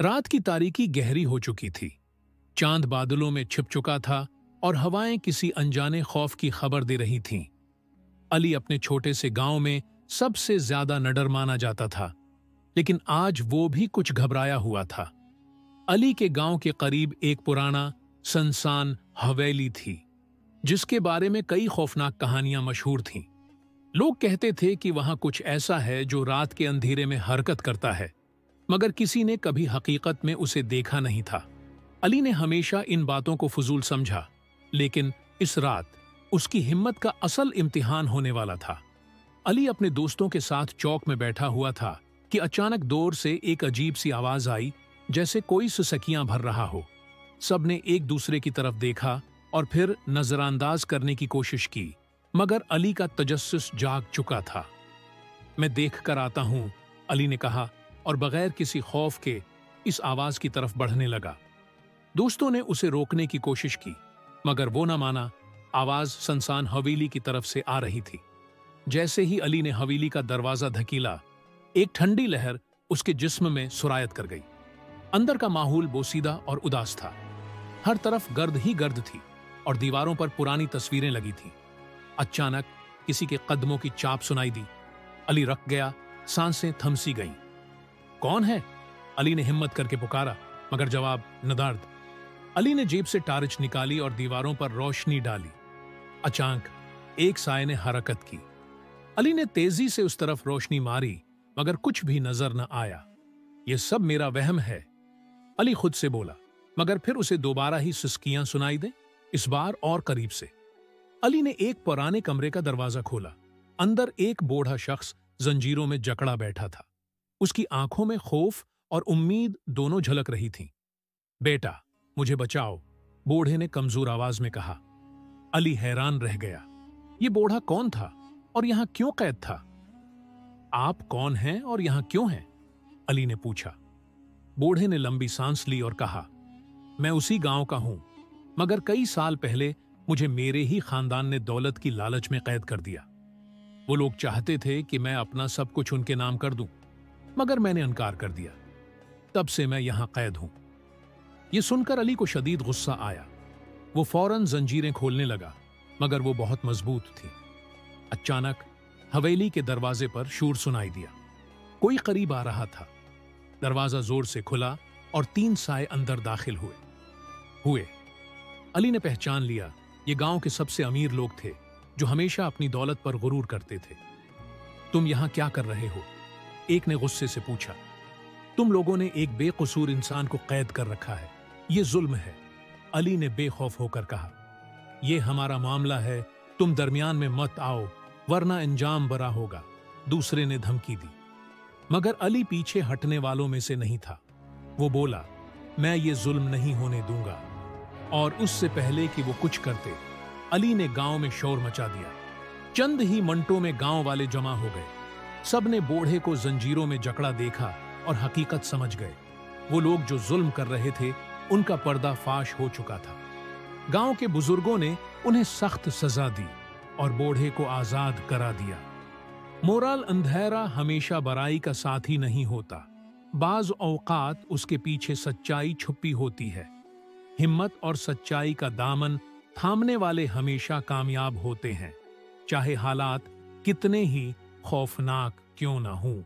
रात की तारीकी गहरी हो चुकी थी। चांद बादलों में छिप चुका था और हवाएं किसी अनजाने खौफ की खबर दे रही थीं। अली अपने छोटे से गांव में सबसे ज्यादा निडर माना जाता था, लेकिन आज वो भी कुछ घबराया हुआ था। अली के गांव के करीब एक पुराना सुनसान हवेली थी, जिसके बारे में कई खौफनाक कहानियां मशहूर थीं। लोग कहते थे कि वहां कुछ ऐसा है जो रात के अंधेरे में हरकत करता है, मगर किसी ने कभी हकीकत में उसे देखा नहीं था। अली ने हमेशा इन बातों को फजूल समझा, लेकिन इस रात उसकी हिम्मत का असल इम्तिहान होने वाला था। अली अपने दोस्तों के साथ चौक में बैठा हुआ था कि अचानक दूर से एक अजीब सी आवाज आई, जैसे कोई सुसकियां भर रहा हो। सबने एक दूसरे की तरफ देखा और फिर नजरअंदाज करने की कोशिश की, मगर अली का तजस्सुस जाग चुका था। मैं देख कर आता हूं, अली ने कहा और बगैर किसी खौफ के इस आवाज की तरफ बढ़ने लगा। दोस्तों ने उसे रोकने की कोशिश की, मगर वो न माना। आवाज सुनसान हवेली की तरफ से आ रही थी। जैसे ही अली ने हवेली का दरवाजा धकीला, एक ठंडी लहर उसके जिस्म में सुरायत कर गई। अंदर का माहौल बोसीदा और उदास था। हर तरफ गर्द ही गर्द थी और दीवारों पर पुरानी तस्वीरें लगी थीं। अचानक किसी के कदमों की चाप सुनाई दी। अली रख गया, सांसें थमसी गईं। कौन है? अली ने हिम्मत करके पुकारा, मगर जवाब नदार्द। अली ने जेब से टार्च निकाली और दीवारों पर रोशनी डाली। अचानक एक साए ने हरकत की। अली ने तेजी से उस तरफ रोशनी मारी, मगर कुछ भी नजर न आया। यह सब मेरा वहम है, अली खुद से बोला, मगर फिर उसे दोबारा ही सुस्कियां सुनाई दे, इस बार और करीब से। अली ने एक पुराने कमरे का दरवाजा खोला। अंदर एक बूढ़ा शख्स जंजीरों में जकड़ा बैठा था। उसकी आंखों में खौफ और उम्मीद दोनों झलक रही थीं। बेटा, मुझे बचाओ, बूढ़े ने कमजोर आवाज में कहा। अली हैरान रह गया। ये बूढ़ा कौन था और यहां क्यों कैद था? आप कौन हैं और यहां क्यों हैं? अली ने पूछा। बूढ़े ने लंबी सांस ली और कहा, मैं उसी गांव का हूं, मगर कई साल पहले मुझे मेरे ही खानदान ने दौलत की लालच में कैद कर दिया। वो लोग चाहते थे कि मैं अपना सब कुछ उनके नाम कर दूं, मगर मैंने इनकार कर दिया। तब से मैं यहां कैद हूं। यह सुनकर अली को शदीद गुस्सा आया। वो फौरन जंजीरें खोलने लगा, मगर वो बहुत मजबूत थी। अचानक हवेली के दरवाजे पर शोर सुनाई दिया। कोई करीब आ रहा था। दरवाजा जोर से खुला और 3 साए अंदर दाखिल हुए। अली ने पहचान लिया, ये गांव के सबसे अमीर लोग थे, जो हमेशा अपनी दौलत पर गुरूर करते थे। तुम यहां क्या कर रहे हो? एक ने गुस्से से पूछा। तुम लोगों ने एक बेकसूर इंसान को कैद कर रखा है, यह जुल्म है, अली ने बेखौफ होकर कहा। यह हमारा मामला है, तुम दरमियान में मत आओ, वरना अंजाम बरा होगा, दूसरे ने धमकी दी। मगर अली पीछे हटने वालों में से नहीं था। वो बोला, मैं ये जुल्म नहीं होने दूंगा। और उससे पहले कि वो कुछ करते, अली ने गांव में शोर मचा दिया। चंद ही मिनटों में गांव वाले जमा हो गए। सबने बूढ़े को जंजीरों में जकड़ा देखा और हकीकत समझ गए। वो लोग जो जुल्म कर रहे थे, उनका पर्दाफाश हो चुका था। गांव के बुजुर्गों ने उन्हें सख्त सजा दी और बूढ़े को आजाद करा दिया। मोरल अंधेरा हमेशा बुराई का साथी नहीं होता। बाज औकात उसके पीछे सच्चाई छुपी होती है। हिम्मत और सच्चाई का दामन थामने वाले हमेशा कामयाब होते हैं, चाहे हालात कितने ही खौफनाक क्यों ना हों।